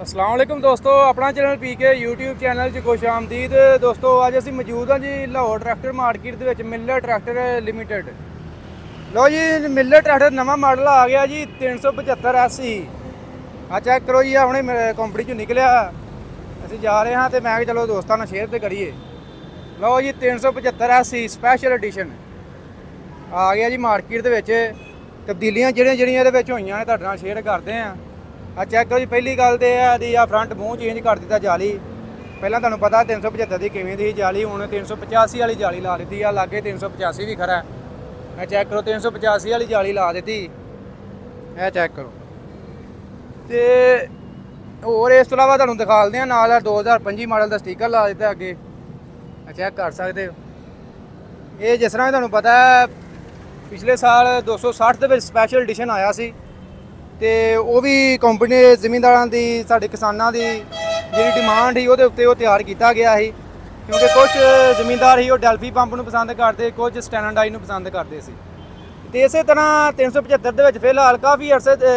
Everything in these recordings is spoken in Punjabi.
अस्सलाम वालेकुम दोस्तों, अपना चैनल पीके यूट्यूब चैनल 'ਚ खुश आमदीद। दोस्तों ਅੱਜ ਅਸੀਂ ਮੌਜੂਦ ਹਾਂ ਜੀ ਲਾਹੌਰ ਟਰੈਕਟਰ ਮਾਰਕੀਟ ਦੇ ਵਿੱਚ ਮਿਲਰ ਟਰੈਕਟਰ ਲਿਮਿਟਡ। ਲੋ ਜੀ ਮਿਲਰ ਟਰੈਕਟਰ ਨਵਾਂ ਮਾਡਲ ਆ ਗਿਆ ਜੀ 375 SE। ਆ ਚੈੱਕ ਕਰੋ ਜੀ, ਹੁਣੇ ਕੰਪਨੀ 'ਚੋਂ ਨਿਕਲਿਆ। ਅਸੀਂ ਜਾ ਰਹੇ ਹਾਂ ਤੇ ਮੈਂ ਕਿਹਾ ਚਲੋ ਦੋਸਤਾਂ ਨਾਲ ਸ਼ੇਅਰ ਤੇ ਕਰੀਏ। ਲਓ ਜੀ 375 SE ਸਪੈਸ਼ਲ ਐਡੀਸ਼ਨ ਆ ਗਿਆ ਜੀ ਮਾਰਕੀਟ ਦੇ ਵਿੱਚ। ਤਬਦੀਲੀਆਂ ਜਿਹੜੀਆਂ ਇਹਦੇ ਵਿੱਚ ਹੋਈਆਂ ਨੇ ਤੁਹਾਡੇ ਨਾਲ ਸ਼ੇਅਰ ਕਰਦੇ ਹਾਂ। ਆ ਚੈੱਕ ਕਰੋ ਜੀ, ਪਹਿਲੀ ਗੱਲ ਤੇ ਇਹਦੀ ਆ ਫਰੰਟ ਮੂੰਹ ਚੇਂਜ ਕਰ ਦਿੱਤਾ ਜਾਲੀ। ਪਹਿਲਾਂ ਤੁਹਾਨੂੰ ਪਤਾ 375 ਦੀ ਕਿਵੇਂ ਦੀ ਜਾਲੀ, ਹੁਣ 385 ਵਾਲੀ ਜਾਲੀ ਲਾ ਦਿੱਤੀ ਆ। ਲਾਗੇ 385 ਵੀ ਖੜਾ। ਇਹ ਚੈੱਕ ਕਰੋ 385 ਵਾਲੀ ਜਾਲੀ ਲਾ ਦਿੱਤੀ। ਇਹ ਚੈੱਕ ਕਰੋ। ਤੇ ਹੋਰ ਇਸ ਤੋਂ ਇਲਾਵਾ ਤੁਹਾਨੂੰ ਦਿਖਾ ਦਿੰਦੇ ਆ ਨਾਲ 2025 ਮਾਡਲ ਦਾ ਸਟicker ਲਾ ਦਿੱਤਾ ਅੱਗੇ। ਚੈੱਕ ਕਰ ਸਕਦੇ ਹੋ। ਇਹ ਜਿਸ ਤਰ੍ਹਾਂ ਤੁਹਾਨੂੰ ਪਤਾ ਪਿਛਲੇ ਸਾਲ 260 ਦੇ ਵਿੱਚ ਸਪੈਸ਼ਲ ਐਡੀਸ਼ਨ ਆਇਆ ਸੀ ਤੇ ਉਹ ਵੀ ਕੰਪਨੀ ਦੇ ਜ਼ਿਮੀਂਦਾਰਾਂ ਦੀ, ਸਾਡੇ ਕਿਸਾਨਾਂ ਦੀ ਜਿਹੜੀ ਡਿਮਾਂਡ ਸੀ ਉਹਦੇ ਉੱਤੇ ਉਹ ਤਿਆਰ ਕੀਤਾ ਗਿਆ ਸੀ। ਕਿਉਂਕਿ ਕੁਝ ਜ਼ਿਮੀਂਦਾਰ ਸੀ ਉਹ ਡੈਲਫੀ ਪੰਪ ਨੂੰ ਪਸੰਦ ਕਰਦੇ, ਕੁਝ ਸਟੈਂਡਰਡਾਈਜ਼ ਨੂੰ ਪਸੰਦ ਕਰਦੇ ਸੀ। ਤੇ ਇਸੇ ਤਰ੍ਹਾਂ 375 ਦੇ ਵਿੱਚ ਫਿਲਹਾਲ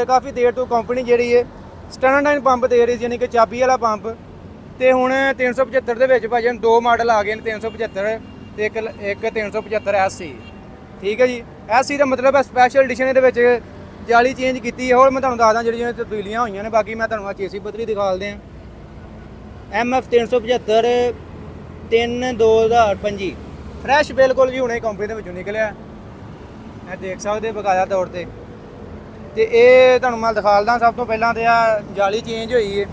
ਕਾਫੀ ਦੇਰ ਤੋਂ ਕੰਪਨੀ ਜਿਹੜੀ ਹੈ ਸਟੈਂਡਰਡਾਈਜ਼ ਪੰਪ ਦੇ ਰਹੀ ਸੀ, ਯਾਨੀ ਕਿ ਚਾਬੀ ਵਾਲਾ ਪੰਪ। ਤੇ ਹੁਣ 375 ਦੇ ਵਿੱਚ ਭਾਜੀ ਦੋ ਮਾਡਲ ਆ ਗਏ ਨੇ, 375 ਤੇ ਇੱਕ 375 SE। ਠੀਕ ਹੈ ਜੀ। SE ਦਾ ਮਤਲਬ ਹੈ ਸਪੈਸ਼ਲ ਐਡੀਸ਼ਨ। ਇਹਦੇ ਵਿੱਚ ਜਾਲੀ ਚੇਂਜ ਕੀਤੀ ਹੈ। ਹੋਰ ਮੈਂ ਤੁਹਾਨੂੰ ਦੱਸਦਾ ਜਿਹੜੀਆਂ ਤਬਦੀਲੀਆਂ ਹੋਈਆਂ ਨੇ। ਬਾਕੀ ਮੈਂ ਤੁਹਾਨੂੰ ਆ ਚੇਸੀ ਪੱਤਰੀ ਦਿਖਾਲਦੇ ਹਾਂ। MF 375 3/2025 ਫਰੈਸ਼ ਬਿਲਕੁਲ ਜੀ, ਹੁਣੇ ਕੰਪਨੀ ਦੇ ਵਿੱਚੋਂ ਨਿਕਲਿਆ। ਇਹ ਦੇਖ ਸਕਦੇ ਬਕਾਇਆ ਤੌਰ ਤੇ। ਤੇ ਇਹ ਤੁਹਾਨੂੰ ਮੈਂ ਦਿਖਾਲਦਾ। ਸਭ ਤੋਂ ਪਹਿਲਾਂ ਤੇ ਆ ਜਾਲੀ ਚੇਂਜ ਹੋਈ ਹੈ।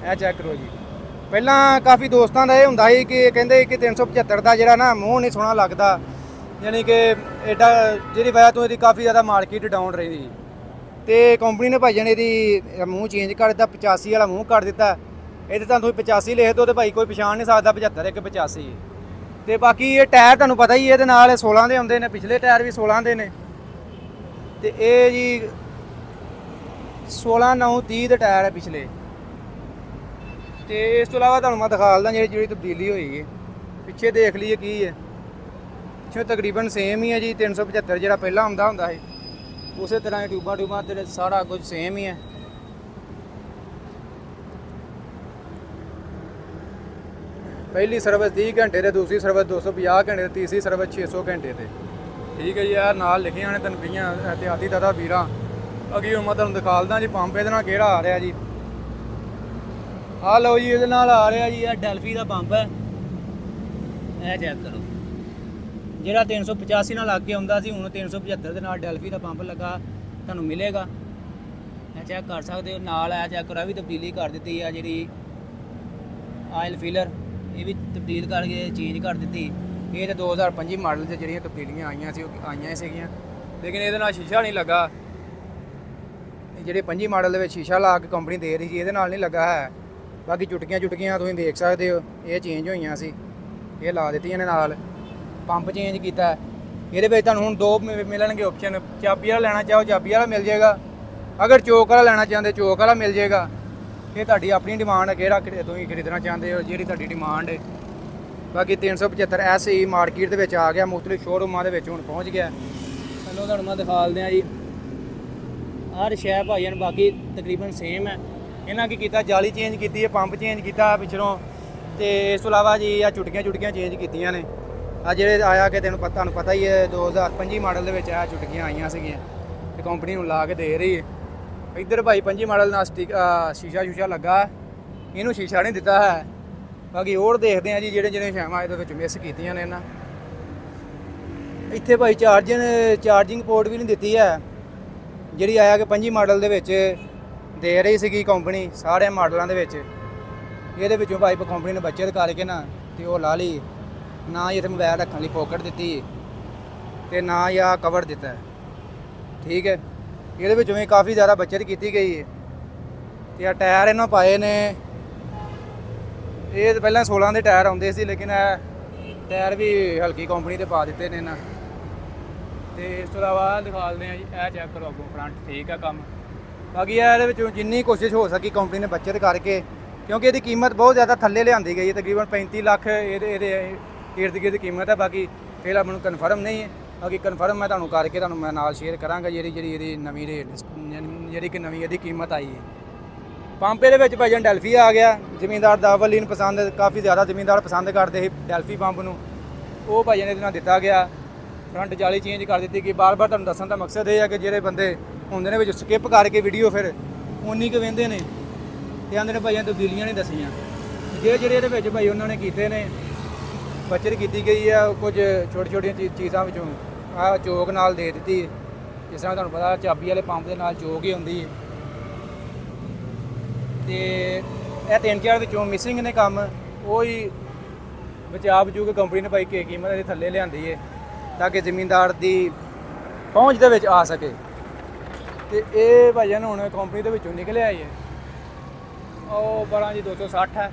ਇਹ ਚੈੱਕ ਕਰੋ ਜੀ। ਪਹਿਲਾਂ ਕਾਫੀ ਦੋਸਤਾਂ ਦਾ ਇਹ ਹੁੰਦਾ ਸੀ ਕਿ ਕਹਿੰਦੇ ਕਿ 375 ਦਾ ਜਿਹੜਾ ਨਾ ਮੂੰਹ ਨਹੀਂ ਸੋਹਣਾ ਲੱਗਦਾ, ਯਾਨੀ ਕਿ ਐਡਾ, ਜਿਹਦੀ ਵਜ੍ਹਾ ਤੋਂ ਇਹਦੀ ਕਾਫੀ ਜ਼ਿਆਦਾ ਮਾਰਕੀਟ ਡਾਊਨ ਰਹਿੰਦੀ। ਤੇ ਕੰਪਨੀ ਨੇ ਭਾਈ ਜਾਨ ਇਹਦੀ ਮੂੰਹ ਚੇਂਜ ਕਰ ਦਿੱਤਾ, 85 ਵਾਲਾ ਮੂੰਹ ਕਰ ਦਿੱਤਾ। ਇਹਦੇ ਤਾਂ ਤੁਸੀਂ 85 ਲਿਖ ਦਿਓ ਤੇ ਭਾਈ ਕੋਈ ਪਛਾਣ ਨਹੀਂ ਸਕਦਾ 75 ਇੱਕ 85। ਤੇ ਬਾਕੀ ਇਹ ਟਾਇਰ ਤੁਹਾਨੂੰ ਪਤਾ ਹੀ ਇਹਦੇ ਨਾਲ 16 ਦੇ ਆਉਂਦੇ ਨੇ, ਪਿਛਲੇ ਟਾਇਰ ਵੀ 16 ਦੇ ਨੇ। ਤੇ ਇਹ ਜੀ 16 9 30 ਦੇ ਟਾਇਰ ਹੈ ਪਿਛਲੇ। ਤੇ ਇਸ ਤੋਂ ਇਲਾਵਾ ਤੁਹਾਨੂੰ ਮੈਂ ਦਿਖਾਲਦਾ ਜਿਹੜੀ ਤਬਦੀਲੀ ਹੋਈ ਹੈ। ਪਿੱਛੇ ਦੇਖ ਲਈਏ ਕੀ ਹੈ। ਪਿੱਛੇ ਤਕਰੀਬਨ ਸੇਮ ਹੀ ਹੈ ਜੀ 375 ਜਿਹੜਾ ਪਹਿਲਾਂ ਆਉਂਦਾ ਹੁੰਦਾ ਹੈ, ਉਸੇ ਤਰ੍ਹਾਂ ਹੀ ਟਿਊਬਾਂ ਤੇ ਸਾਰਾ ਕੁਝ ਸੇਮ ਹੀ ਹੈ। ਪਹਿਲੀ ਸਰਵਿਸ 30 ਘੰਟੇ ਤੇ, ਦੂਸਰੀ ਸਰਵਿਸ 250 ਘੰਟੇ ਤੇ, ਤੀਸਰੀ ਸਰਵਿਸ 600 ਘੰਟੇ ਤੇ। ਠੀਕ ਹੈ ਜੀ। ਯਾਰ ਨਾਲ ਲਿਖੀਆਂ ਨੇ ਤਨਖੀਆਂ ਇਤਿਆਦੀ ਦਾਦਾ ਵੀਰਾਂ। ਅੱਗੇ ਹੁਣ ਮੈਂ ਤੁਹਾਨੂੰ ਦਿਖਾਲਦਾ ਜੀ ਪੰਪ ਇਹਦੇ ਨਾਲ ਕਿਹੜਾ ਆ ਰਿਹਾ ਜੀ। ਆਹ ਲਓ ਜੀ, ਇਹਦੇ ਨਾਲ ਆ ਰਿਹਾ ਜੀ, ਇਹ ਡੈਲਫੀ ਦਾ ਪੰਪ ਹੈ। ਇਹ ਚੈੱਕ ਕਰੋ, ਜਿਹੜਾ 385 ਨਾਲ ਲੱਗ ਕੇ ਆਉਂਦਾ ਸੀ, ਹੁਣ 375 ਦੇ ਨਾਲ ਡੈਲਫੀ ਦਾ ਪੰਪ ਲੱਗਾ ਤੁਹਾਨੂੰ ਮਿਲੇਗਾ। ਇਹ ਚੈੱਕ ਕਰ ਸਕਦੇ ਹੋ। ਨਾਲ ਇਹ ਚੈੱਕ ਕਰੋ, ਵੀ ਤਬਦੀਲੀ ਕਰ ਦਿੱਤੀ ਆ ਜਿਹੜੀ ਆਇਲ ਫਿਲਰ, ਇਹ ਵੀ ਤਬਦੀਲ ਕਰਕੇ ਚੇਂਜ ਕਰ ਦਿੱਤੀ। ਇਹ ਤਾਂ 2025 ਮਾਡਲ 'ਚ ਜਿਹੜੀਆਂ ਤਬਦੀਲੀਆਂ ਆਈਆਂ ਸੀ ਉਹ ਆਈਆਂ ਸੀਗੀਆਂ, ਲੇਕਿਨ ਇਹਦੇ ਨਾਲ ਸ਼ੀਸ਼ਾ ਨਹੀਂ ਲੱਗਾ। ਜਿਹੜੇ 25 ਮਾਡਲ ਦੇ ਵਿੱਚ ਸ਼ੀਸ਼ਾ ਲਾ ਕੇ ਕੰਪਨੀ ਦੇ ਰਹੀ ਸੀ, ਇਹਦੇ ਨਾਲ ਨਹੀਂ ਲੱਗਾ ਹੈ। ਬਾਕੀ ਚੁਟਕੀਆਂ ਤੁਸੀਂ ਦੇਖ ਸਕਦੇ ਹੋ, ਇਹ ਚੇਂਜ ਹੋਈਆਂ ਸੀ, ਇਹ ਲਾ ਦਿੱਤੀਆਂ ਨੇ। ਨਾਲ ਪੰਪ ਚੇਂਜ ਕੀਤਾ। ਇਹਦੇ ਵਿੱਚ ਤੁਹਾਨੂੰ ਹੁਣ ਦੋ ਮਿਲਣਗੇ ਆਪਸ਼ਨ। ਚਾਬੀ ਵਾਲਾ ਲੈਣਾ ਚਾਹੋ ਚਾਬੀ ਵਾਲਾ ਮਿਲ ਜਾਏਗਾ, ਅਗਰ ਚੋਕ ਵਾਲਾ ਲੈਣਾ ਚਾਹੁੰਦੇ ਚੋਕ ਵਾਲਾ ਮਿਲ ਜਾਏਗਾ। ਇਹ ਤੁਹਾਡੀ ਆਪਣੀ ਡਿਮਾਂਡ ਹੈ, ਕਿਹੜਾ ਤੁਸੀਂ ਖਰੀਦਣਾ ਚਾਹੁੰਦੇ ਹੋ, ਜਿਹੜੀ ਤੁਹਾਡੀ ਡਿਮਾਂਡ ਹੈ। ਬਾਕੀ 375 SE ਮਾਰਕੀਟ ਦੇ ਵਿੱਚ ਆ ਗਿਆ, ਮੁਖਤਲਿਫ ਸ਼ੋਰੂਮਾਂ ਦੇ ਵਿੱਚ ਹੁਣ ਪਹੁੰਚ ਗਿਆ। ਚਲੋ ਤੁਹਾਨੂੰ ਮੈਂ ਦਿਖਾਲਦੇ ਹਾਂ ਜੀ। ਹਰ ਸ਼ੈ ਭਾਈਆਂ ਨੂੰ ਬਾਕੀ ਤਕਰੀਬਨ ਸੇਮ ਹੈ। ਇਹਨਾਂ ਕੀ ਕੀਤਾ, ਜਾਲੀ ਚੇਂਜ ਕੀਤੀ ਹੈ, ਪੰਪ ਚੇਂਜ ਕੀਤਾ ਪਿਛਲੋਂ। ਤੇ ਇਸ ਤੋਂ ਇਲਾਵਾ ਜੀ ਆ ਚੁਟਕੀਆਂ ਚੇਂਜ ਕੀਤੀਆਂ ਨੇ। ਆ ਜਿਹੜੇ ਆਇਆ ਕਿ ਤੁਹਾਨੂੰ ਪਤਾ ਹੀ ਹੈ 2025 ਮਾਡਲ ਦੇ ਵਿੱਚ ਆ ਚੁਟਕੀਆਂ ਆਈਆਂ ਸੀਗੀਆਂ ਤੇ ਕੰਪਨੀ ਨੂੰ ਲਾ ਕੇ ਦੇ ਰਹੀ ਹੈ। ਇੱਧਰ ਭਾਈ 25 ਮਾਡਲ ਨਾਲ ਸ਼ੀਸ਼ਾ ਲੱਗਾ, ਇਹਨੂੰ ਸ਼ੀਸ਼ਾ ਨਹੀਂ ਦਿੱਤਾ ਹੈ। ਬਾਕੀ ਹੋਰ ਦੇਖਦੇ ਆ ਜੀ ਜਿਹੜੇ ਸ਼ੈਵਾਂ ਇਹਦੇ ਵਿੱਚ ਮਿਸ ਕੀਤੀਆਂ ਨੇ ਇਹਨਾਂ। ਇੱਥੇ ਭਾਈ ਚਾਰਜਿੰਗ ਪੋਰਟ ਵੀ ਨਹੀਂ ਦਿੱਤੀ ਹੈ, ਜਿਹੜੀ ਆਇਆ ਕਿ 25 ਮਾਡਲ ਦੇ ਵਿੱਚ ਦੇ ਰਹੀ ਸੀਗੀ ਕੰਪਨੀ ਸਾਰੇ ਮਾਡਲਾਂ ਦੇ ਵਿੱਚ। ਇਹਦੇ ਵਿੱਚੋਂ ਭਾਈ ਕੰਪਨੀ ਨੇ ਬੱਚਤ ਕਰਕੇ ਨਾ ਤੇ ਉਹ ਲਾ ਲਈ। ਨਾ ਹੀ ਇੱਥੇ ਮੋਬਾਈਲ ਰੱਖਣ ਲਈ ਪੋਕਟ ਦਿੱਤੀ ਤੇ ਨਾ ਹੀ ਆ ਕਵਰ ਦਿੱਤਾ। ਠੀਕ ਹੈ। ਇਹਦੇ ਵਿੱਚੋਂ ਵੀ ਕਾਫੀ ਜ਼ਿਆਦਾ ਬੱਚਤ ਕੀਤੀ ਗਈ ਹੈ। ਤੇ ਆ ਟਾਇਰ ਇਹਨਾਂ ਪਾਏ ਨੇ, ਇਹ ਪਹਿਲਾਂ 16 ਦੇ ਟਾਇਰ ਆਉਂਦੇ ਸੀ, ਲੇਕਿਨ ਇਹ ਟਾਇਰ ਵੀ ਹਲਕੀ ਕੰਪਨੀ ਦੇ ਪਾ ਦਿੱਤੇ ਨੇ ਇਹਨਾਂ। ਤੇ ਇਸ ਤੋਂ ਇਲਾਵਾ ਦਿਖਾਲਦੇ ਆ ਜੀ, ਇਹ ਚੈੱਕ ਕਰੋ ਅੱਗੋਂ ਫਰੰਟ ਠੀਕ ਆ ਕੰਮ। ਬਾਕੀ ਇਹਦੇ ਵਿੱਚੋਂ ਜਿੰਨੀ ਕੋਸ਼ਿਸ਼ ਹੋ ਸਕੀ ਕੰਪਨੀ ਨੇ ਬੱਚਤ ਕਰਕੇ, ਕਿਉਂਕਿ ਇਹਦੀ ਕੀਮਤ ਬਹੁਤ ਜ਼ਿਆਦਾ ਥੱਲੇ ਲਿਆਂਦੀ ਗਈ ਹੈ, ਤਕਰੀਬਨ 35 ਲੱਖ ਇਹਦੇ ਇਰਦ ਗਿਰਦ ਕੀਮਤ ਹੈ। ਬਾਕੀ ਫਿਲਹਾਲ ਮੈਨੂੰ ਕਨਫਰਮ ਨਹੀਂ ਹੈ, ਬਾਕੀ ਕਨਫਰਮ ਮੈਂ ਤੁਹਾਨੂੰ ਕਰਕੇ ਮੈਂ ਨਾਲ ਸ਼ੇਅਰ ਕਰਾਂਗਾ ਜਿਹੜੀ ਇਹਦੀ ਨਵੀਂ ਰੇਟ, ਜਿਹੜੀ ਕਿ ਨਵੀਂ ਇਹਦੀ ਕੀਮਤ ਆਈ ਹੈ। ਪੰਪ ਇਹਦੇ ਵਿੱਚ ਭਾਈ ਜਾਨ ਡੈਲਫੀ ਆ ਗਿਆ। ਜ਼ਮੀਨਦਾਰ ਦਾਵਲੀਨ ਪਸੰਦ, ਕਾਫੀ ਜ਼ਿਆਦਾ ਜ਼ਮੀਨਦਾਰ ਪਸੰਦ ਕਰਦੇ ਸੀ ਡੈਲਫੀ ਪੰਪ ਨੂੰ, ਉਹ ਭਾਈ ਜਾਨ ਇਹਦੇ ਨਾਲ ਦਿੱਤਾ ਗਿਆ। ਫਰੰਟ ਜਾਲੀ ਚੇਂਜ ਕਰ ਦਿੱਤੀ ਗਈ। ਬਾਰ-ਬਾਰ ਤੁਹਾਨੂੰ ਦੱਸਣ ਦਾ ਮਕਸਦ ਇਹ ਹੈ ਕਿ ਜਿਹੜੇ ਬੰਦੇ ਹੁੰਦੇ ਨੇ ਵਿੱਚ ਸਕਿਪ ਕਰਕੇ ਵੀਡੀਓ ਫਿਰ ਉਨੀ ਕੁ ਵਹਿੰਦੇ ਨੇ ਤੇ ਆਂਦੇ ਨੇ ਭਾਈਆਂ ਤਬਦੀਲੀਆਂ ਨਹੀਂ ਦੱਸੀਆਂ। ਜਿਹੜੇ ਇਹਦੇ ਵਿੱਚ ਭਾਈ ਉਹਨਾਂ ਨੇ ਕੀਤੇ ਨੇ, ਬੱਚਤ ਕੀਤੀ ਗਈ ਆ ਕੁਝ ਛੋਟੀ ਛੋਟੀਆਂ ਚੀਜ਼ਾਂ ਵਿੱਚੋਂ। ਆਹ ਚੋਕ ਨਾਲ ਦੇ ਦਿੱਤੀ, ਜਿਸ ਤਰ੍ਹਾਂ ਤੁਹਾਨੂੰ ਪਤਾ ਚਾਬੀ ਵਾਲੇ ਪੰਪ ਦੇ ਨਾਲ ਚੋਕ ਹੀ ਹੁੰਦੀ ਹੈ। ਤੇ ਇਹ 3-4 ਵਿੱਚੋਂ ਮਿਸਿੰਗ ਨੇ ਕੰਮ, ਉਹ ਹੀ ਬਚਾ ਬਚੂ ਕੇ ਕੰਪਨੀ ਨੇ ਭਾਈ ਕੀ ਕੀਮਤ ਦੇ ਥੱਲੇ ਲਿਆਂਦੀ ਹੈ ਤਾਂ ਕਿ ਜ਼ਮੀਨਦਾਰ ਦੀ ਪਹੁੰਚ ਦੇ ਵਿੱਚ ਆ ਸਕੇ। ਤੇ ਇਹ ਭਾਈ ਜਾਨ ਹੁਣ ਕੰਪਨੀ ਦੇ ਵਿੱਚੋਂ ਨਿਕਲਿਆ ਹੀ ਹੈ। ਉਹ 12 ਜੀ 260 ਹੈ,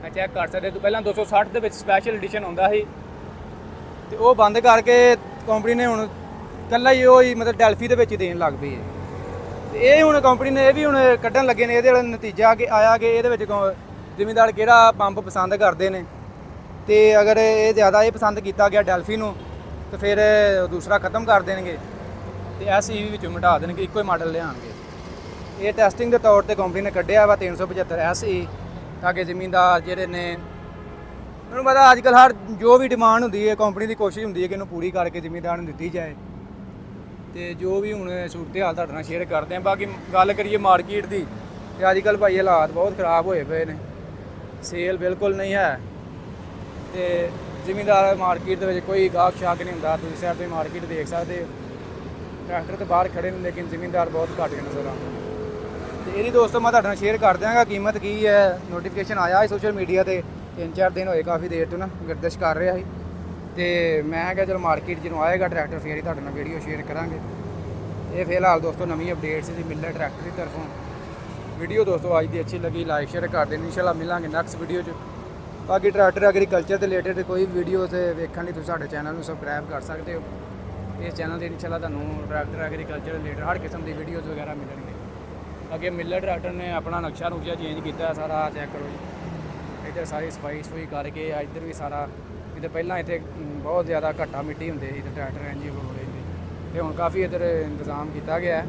ਮੈਂ ਚੈੱਕ ਕਰ ਸਕਦੇ। ਤੋਂ ਪਹਿਲਾਂ 260 ਦੇ ਵਿੱਚ ਸਪੈਸ਼ਲ ਐਡੀਸ਼ਨ ਆਉਂਦਾ ਸੀ ਤੇ ਉਹ ਬੰਦ ਕਰਕੇ ਕੰਪਨੀ ਨੇ ਹੁਣ ਇਕੱਲਾ ਹੀ ਉਹ ਹੀ ਮਤਲਬ ਡੈਲਫੀ ਦੇ ਵਿੱਚ ਹੀ ਦੇਣ ਲੱਗ ਪਈ ਹੈ। ਤੇ ਇਹ ਹੁਣ ਕੰਪਨੀ ਨੇ ਇਹ ਵੀ ਹੁਣ ਕੱਢਣ ਲੱਗੇ ਨੇ। ਇਹਦੇ ਵਾਲਾ ਨਤੀਜਾ ਕਿ ਆਇਆ ਕਿ ਇਹਦੇ ਵਿੱਚ ਜ਼ਿਮੀਂਦਾਰ ਕਿਹੜਾ ਪੰਪ ਪਸੰਦ ਕਰਦੇ ਨੇ, ਤੇ ਅਗਰ ਇਹ ਜ਼ਿਆਦਾ ਇਹ ਪਸੰਦ ਕੀਤਾ ਗਿਆ ਡੈਲਫੀ ਨੂੰ ਤੇ ਫਿਰ ਦੂਸਰਾ ਖਤਮ ਕਰ ਦੇਣਗੇ ਤੇ SE ਵਿੱਚੋਂ ਮਿਟਾ ਦੇਣਗੇ, ਇੱਕੋ ਹੀ ਮਾਡਲ ਲਿਆਉਣਗੇ। ਇਹ ਟੈਸਟਿੰਗ ਦੇ ਤੌਰ ਤੇ ਕੰਪਨੀ ਨੇ ਕੱਢਿਆ ਵਾ 375 SE ਤਾਂ ਕਿ ਜ਼ਮੀਨਦਾਰ ਜਿਹੜੇ ਨੇ, ਤੁਹਾਨੂੰ ਪਤਾ ਅੱਜ ਕੱਲ੍ਹ ਹਰ ਜੋ ਵੀ ਡਿਮਾਂਡ ਹੁੰਦੀ ਹੈ ਕੰਪਨੀ ਦੀ ਕੋਸ਼ਿਸ਼ ਹੁੰਦੀ ਹੈ ਕਿ ਇਹਨੂੰ ਪੂਰੀ ਕਰਕੇ ਜ਼ਮੀਨਦਾਰ ਨੂੰ ਦਿੱਤੀ ਜਾਏ। ਤੇ ਜੋ ਵੀ ਹੁਣ ਸੂਰਤ ਹਾਲ ਤੁਹਾਡੇ ਨਾਲ ਸ਼ੇਅਰ ਕਰਦੇ ਹਾਂ। ਬਾਕੀ ਗੱਲ ਕਰੀਏ ਮਾਰਕੀਟ ਦੀ, ਤੇ ਅੱਜ ਕੱਲ੍ਹ ਭਾਈ ਹਾਲਾਤ ਬਹੁਤ ਖਰਾਬ ਹੋਏ ਪਏ ਨੇ, ਸੇਲ ਬਿਲਕੁਲ ਨਹੀਂ ਹੈ ਤੇ ਜ਼ਮੀਨਦਾਰ ਮਾਰਕੀਟ ਦੇ ਵਿੱਚ ਕੋਈ ਗਾਹਕ ਸ਼ਾਕ ਨਹੀਂ ਹੁੰਦਾ। ਤੁਸੀਂ ਸਾਈਡ 'ਤੇ ਮਾਰਕੀਟ ਦੇਖ ਸਕਦੇ ਹੋ, ਟਰੈਕਟਰ ਤੇ ਬਾਹਰ ਖੜੇ ਨੇ ਲੇਕਿਨ ਜ਼ਮੀਨਦਾਰ ਬਹੁਤ ਘੱਟ ਨਜ਼ਰ ਆਉਂਦੇ। ਤੇ ਇਹਦੀ ਦੋਸਤੋ ਮੈਂ ਤੁਹਾਡੇ ਨਾਲ ਸ਼ੇਅਰ ਕਰ ਦਿਆਂਗਾ ਕੀਮਤ ਕੀ ਹੈ। ਨੋਟੀਫਿਕੇਸ਼ਨ ਆਇਆ ਹੈ ਸੋਸ਼ਲ ਮੀਡੀਆ ਤੇ, 3-4 ਦਿਨ ਹੋਏ, ਕਾਫੀ ਦੇਰ ਤੋਂ ਨਾ ਗਰਦਿਸ਼ ਕਰ ਰਿਹਾ ਸੀ ਤੇ ਮੈਂ ਕਿਹਾ ਚਲ ਮਾਰਕੀਟ ਜਦੋਂ ਆਏਗਾ ਟਰੈਕਟਰ ਫੇਰ ਹੀ ਤੁਹਾਡੇ ਨਾਲ ਵੀਡੀਓ ਸ਼ੇਅਰ ਕਰਾਂਗੇ। ਇਹ ਫਿਲਹਾਲ ਦੋਸਤੋ ਨਵੀਂ ਅਪਡੇਟ ਸੀ ਮਿਲਰ ਟਰੈਕਟਰ ਦੀ ਤਰਫੋਂ। ਵੀਡੀਓ ਦੋਸਤੋ ਅੱਜ ਦੀ ਅੱਛੀ ਲੱਗੀ ਲਾਈਕ ਸ਼ੇਅਰ ਕਰ ਦੇਣੀ। ਇਨਸ਼ਾਅੱਲਾ ਮਿਲਾਂਗੇ ਨੈਕਸਟ ਵੀਡੀਓ 'ਚ। ਬਾਕੀ ਟਰੈਕਟਰ ਐਗਰੀਕਲਚਰ ਦੇ ਰਿਲੇਟਡ ਕੋਈ ਵੀਡੀਓ ਤੇ ਵੇਖਣ ਲਈ ਤੁਸੀਂ ਸਾਡੇ ਚੈਨਲ ਨੂੰ ਸਬਸਕ੍ਰਾਈਬ ਕਰ ਸਕਦੇ ਹੋ। ਇਸ ਚੈਨਲ ਤੇ ਇਨਸ਼ਾਅੱਲਾ ਤੁਹਾਨੂੰ ਟਰੈਕਟਰ ਐਗਰੀਕਲਚਰ ਦੇ ਰਿਲੇਟਡ ਹਰ ਕਿਸਮ ਦੀ ਵੀਡੀਓਜ਼ ਵਗੈਰਾ ਮਿਲਣਗੇ। ਅੱਗੇ ਮਿਲਰ ਟਰੈਕਟਰ ਨੇ ਆਪਣਾ ਨਕਸ਼ਾ ਚੇਂਜ ਕੀਤਾ ਸਾਰਾ, ਚੈੱਕ ਕਰੋ ਜੀ। ਇੱਧਰ ਸਾਰੀ ਸਫਾਈ ਕਰਕੇ ਇੱਧਰ ਵੀ ਸਾਰਾ, ਇਹਦੇ ਪਹਿਲਾਂ ਇੱਥੇ ਬਹੁਤ ਜ਼ਿਆਦਾ ਘੱਟਾ ਮਿੱਟੀ ਹੁੰਦੇ ਸੀ ਤੇ ਟਰੈਕਟਰ ਇੰਜ ਹੀ ਹੋ ਰਹੇ ਸੀ ਤੇ ਹੁਣ ਕਾਫੀ ਇੱਧਰ ਇੰਤਜ਼ਾਮ ਕੀਤਾ ਗਿਆ ਹੈ।